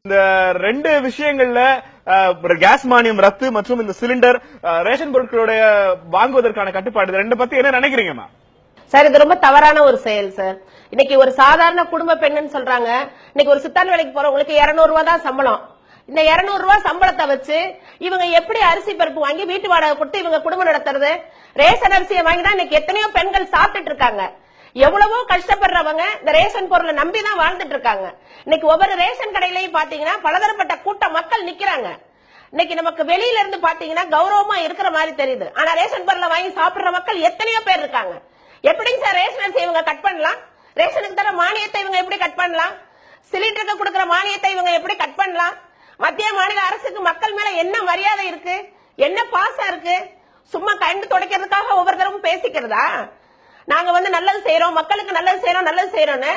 இந்த ரெண்டு விஷயங்கள்ல கேஸ் மானியம் ரத்து மற்றும் இந்த சிலிண்டர் ரேஷன் பொருட்களுடைய வாங்குவதற்கான கட்டுப்பாடு ரெண்டு பத்தி என்ன நினைக்கிறீங்கம்மா? சார், இது ரொம்ப தவறான ஒரு செயல் சார். இன்னைக்கு ஒரு சாதாரண குடும்ப பெண்ணுன்னு சொல்றாங்க. இன்னைக்கு ஒரு சித்தாள் வேலைக்கு போறவங்களுக்கு 200 ரூபாய் தான் சம்பளம். இந்த 200 ரூபாய் சம்பளத்தை வச்சு இவங்க எப்படி அரிசி பருப்பு வாங்கி வீட்டு வாடகை கொடுத்து இவங்க குடும்பம் நடத்துறது? ரேஷன் அரிசியை வாங்கி தான் இன்னைக்கு எத்தனையோ பெண்கள் சாப்பிட்டுட்டு இருக்காங்க. எவ்வளவோ கஷ்டப்படுறவங்க இந்த ரேஷன் பொருளை நம்பிதான் வாழ்ந்துட்டு இருக்காங்க. இன்னைக்கு ஒவ்வொரு ரேஷன் கடையிலையும் பாத்தீங்கன்னா பலதரப்பட்ட கூட்ட மக்கள் நிக்கிறாங்க. இன்னைக்கு நமக்கு வெளியில இருந்து பாத்தீங்கன்னா கௌரவமா இருக்கிற மாதிரி தெரியுது. ஆனா ரேஷன் பொருளை வாங்கி சாப்பிடுற மக்கள் எத்தனையோ பேர் இருக்காங்க. எப்படிங்க சார் ரேஷன் அரிசி இவங்க கட் பண்ணலாம்? ரேஷனுக்கு தர மானியத்தை இவங்க எப்படி கட் பண்ணலாம்? சிலிண்டருக்கு கொடுக்கிற மானியத்தை இவங்க எப்படி கட் பண்ணலாம்? மத்திய மாநில அரசுக்கு மக்கள் மேல என்ன மரியாதை இருக்கு, என்ன பாசம் இருக்கு? சும்மா கண்டு துடைக்கிறதுக்காக ஒவ்வொரு தரவும் பேசிக்கிறதா? நாங்க நல்லது செய்யறோம், மக்களுக்கு நல்லது செய்யறோம், நல்லது செய்யறோம்னு.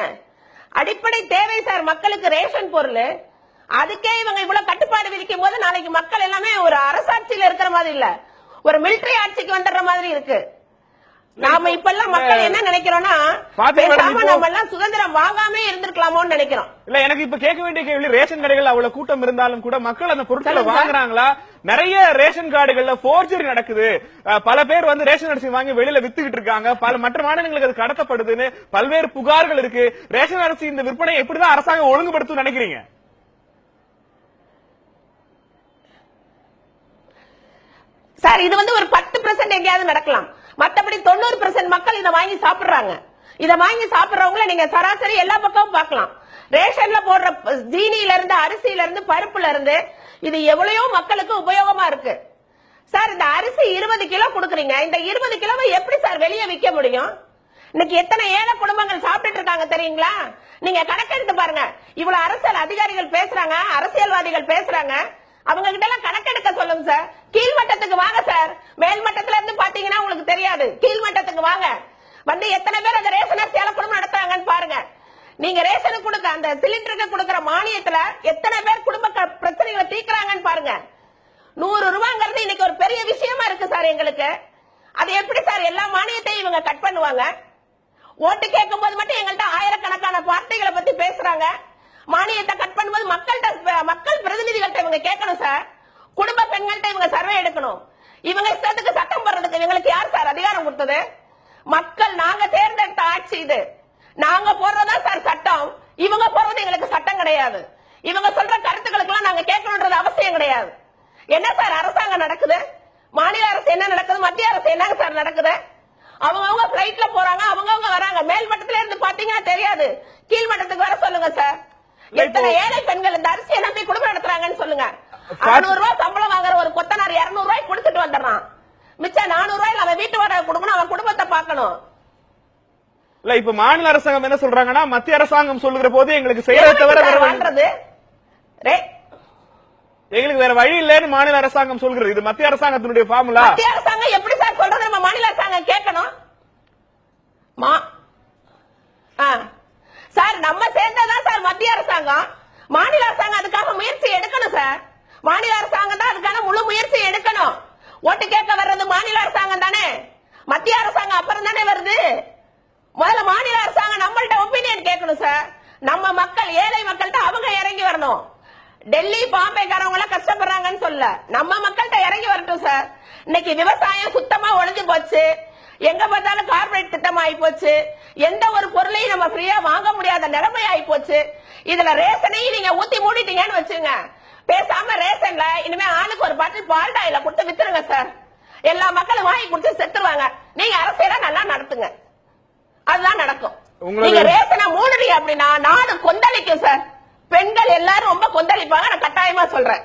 அடிப்படை தேவை சார் மக்களுக்கு ரேஷன் பொருள். அதுக்கே இவங்க இவ்வளவு கட்டுப்பாடு விதிக்கும் போது நாளைக்கு மக்கள் எல்லாமே ஒரு அரசாட்சியில இருக்கிற மாதிரி இல்ல, ஒரு மிலிட்டரி ஆட்சிக்கு வந்துடுற மாதிரி இருக்கு. நாம இப்ப எல்லாம் மக்கள் என்ன நினைக்கிறோம்னா, நம்ம எல்லாம் சுதந்திரம் வாங்காம இருந்திருக்கலாமோன்னு நினைக்கிறோம். இல்ல, எனக்கு இப்ப கேட்க வேண்டிய கேள்வி, ரேஷன் கடைகள் அவ்வளவு கூட்டம் இருந்தாலும் கூட மக்கள் அந்த பொருட்களை வாங்குறாங்களா? நிறைய ரேஷன் கார்டுகள்ல போர்ஜரி நடக்குது. பல பேர் ரேஷன் அரிசி வாங்கி வெளியில வித்துக்கிட்டு இருக்காங்க. பல மற்ற மாநிலங்களுக்கு அது கடத்தப்படுதுன்னு பல்வேறு புகார்கள் இருக்கு. ரேஷன் அரிசி இந்த விற்பனை எப்படிதான் அரசாங்கம் ஒழுங்குபடுத்தும் நினைக்கிறீங்க? சார், இது ஒரு 10% எங்கேயாவது நடக்கலாம். மத்தபடி 90% மக்கள் இதை வாங்கி சாப்பிடுறாங்க. இதை வாங்கி சாப்பிடுறவங்கள நீங்க சராசரி எல்லா பக்கமும் பார்க்கலாம். ரேஷன்ல போடுற ஜீனியில இருந்து, அரிசியில இருந்து, பருப்புல இருந்து இது எவ்வளவோ மக்களுக்கு உபயோகமா இருக்கு. சார், இந்த அரிசி 20 கிலோ கொடுக்குறீங்க. இந்த 20 கிலோவை எப்படி சார் வெளியே விற்க முடியும்? இன்னைக்கு எத்தனை ஏழை குடும்பங்கள் சாப்பிட்டு இருக்காங்க தெரியுங்களா? நீங்க கணக்கெடுத்து பாருங்க. இவ்வளவு அரசியல் அதிகாரிகள் பேசுறாங்க, அரசியல்வாதிகள் பேசுறாங்க. அவங்க கிட்ட எல்லாம் கணக்கெடுக்க சொல்லுங்க சார். கீழ்மட்டத்துக்கு வாங்க சார். மேல் மட்டத்துல இருந்து பாத்தீங்கன்னா உங்களுக்கு தெரியாது. கீழ்மட்டத்துக்கு வாங்க. எத்தனை பேர் அந்த ரேஷன் அரிசியால குடும்பம் நடத்துறாங்கன்னு பாருங்க. நீங்க ரேஷனுக்கு கொடுக்க அந்த சிலிண்டருக்கு கொடுக்கிற மானியத்துல எத்தனை பேர் குடும்ப பிரச்சனைகளை தீர்க்கிறாங்கன்னு பாருங்க. 100 ரூபாங்கிறது இன்னைக்கு ஒரு பெரிய விஷயமா இருக்கு சார் எங்களுக்கு. அது எப்படி சார் எல்லா மானியத்தையும் இவங்க கட் பண்ணுவாங்க? ஓட்டு கேட்கும் போது மட்டும் எங்கள்கிட்ட ஆயிரக்கணக்கான பார்ட்டிகளை பத்தி பேசுறாங்க. மானியத்தை கட் பண்ணும்போது மக்கள் பிரதிநிதிகள்கிட்ட இவங்க கேட்கணும் சார். குடும்ப பெண்கள்கிட்ட இவங்க சர்வே எடுக்கணும். இவங்க இஷ்டத்துக்கு சட்டம் போடுறதுக்கு இவங்களுக்கு யார் சார் அதிகாரம் கொடுத்தது? மக்கள் நாங்க தேர்ந்தெடுத்த ஆட்சி இது. நாங்க போடுறதா சார் சட்டம். இவங்க போடுறது எங்களுக்கு சட்டம் கிடையாது. இவங்க சொல்ற கருத்துக்களுக்கு எல்லாம் நாங்க கேட்கணும்ன்றது அவசியம் கிடையாது. என்ன சார் அரசாங்கம் நடக்குது? மாநில அரசு என்ன நடக்குது? மத்திய அரசு என்ன சார் நடக்குது? அவங்க பிளைட்ல போறாங்க, அவங்க வராங்க. மேல் மட்டத்துல இருந்து பாத்தீங்கன்னா தெரியாது. கீழ்மட்டத்துக்கு வர சொல்லுங்க சார். எத்தனை ஏழை பெண்கள் இந்த அரிசியை நம்பி குடும்பம் நடத்துறாங்கன்னு சொல்லுங்க. 600 ரூபாய் சம்பளம் வாங்குற ஒரு கொத்தனார் 200 ரூபாய் கொடுத்துட்டு வந்துடுறான். மிச்சம் 400 ரூபாய் அவன் வீட்டு வாடகை கொடுக்கணும், அவன் குடும்பத்தை பார்க்கணும். இல்ல, இப்ப மாநில அரசாங்கம் என்ன சொல்றாங்கன்னா, மத்திய அரசாங்கம் சொல்லுகிற போது எங்களுக்கு செய்யறதை தவிர எங்களுக்கு வேற வழி இல்லன்னு மாநில அரசாங்கம் சொல்கிறது. இது மத்திய அரசாங்கத்தினுடைய ஃபார்முலா. மத்திய அரசாங்கம் எப்படி சார் சொல்றது? நம்ம மாநில அரசாங்கம் கேட்கணும் சார். நம்ம சேர்ந்ததான் சார் மத்திய அரசாங்கம். மாநில அரசாங்கம் அதுக்காக முயற்சி எடுக்கணும் சார். மாநில அரசாங்கம் தான் அதுக்கான முழு முயற்சி எடுக்கணும். ஓட்டு கேட்க வர்றது மாநில அரசாங்கம் தானே, மத்திய அரசாங்கம் அப்புறம் தானே வருது. முதல்ல மாநில அரசாங்கம் நம்மள்ட்ட ஒப்பீனியன் கேட்கணும் சார். நம்ம மக்கள், ஏழை மக்கள்கிட்ட அவங்க இறங்கி வரணும். டெல்லி பாம்பேக்காரவங்க எல்லாம் கஷ்டப்படுறாங்கன்னு சொல்ல, நம்ம மக்கள்கிட்ட இறங்கி வரட்டும் சார். இன்னைக்கு விவசாயம் சுத்தமா ஒழிஞ்சு போச்சு. எங்க பார்த்தாலும் கார்பரேட் திட்டம் ஆகி போச்சு. எந்த ஒரு பொருளையும் நம்ம ஃப்ரீயா வாங்க முடியாத நிலைமை ஆகி போச்சு. இதுல ரேஷனையும் நீங்க ஊத்தி மூடிட்டீங்கன்னு வச்சுங்க. பேசாம ரேஷன்ல இனிமே ஆளுக்கு ஒரு பாட்டில் பால்டாயில கொடுத்து வித்துருங்க சார். எல்லா மக்களும் வாங்கி குடிச்சு செத்துருவாங்க. நீங்க அரசியல நல்லா நடத்துங்க, அதுதான் நடக்கும். நீங்க ரேஷனை மூடுறீங்க அப்படின்னா நாடு கொந்தளிக்கும் சார். பெண்கள் எல்லாரும் ரொம்ப கொந்தளிப்பாங்க, நான் கட்டாயமா சொல்றேன்.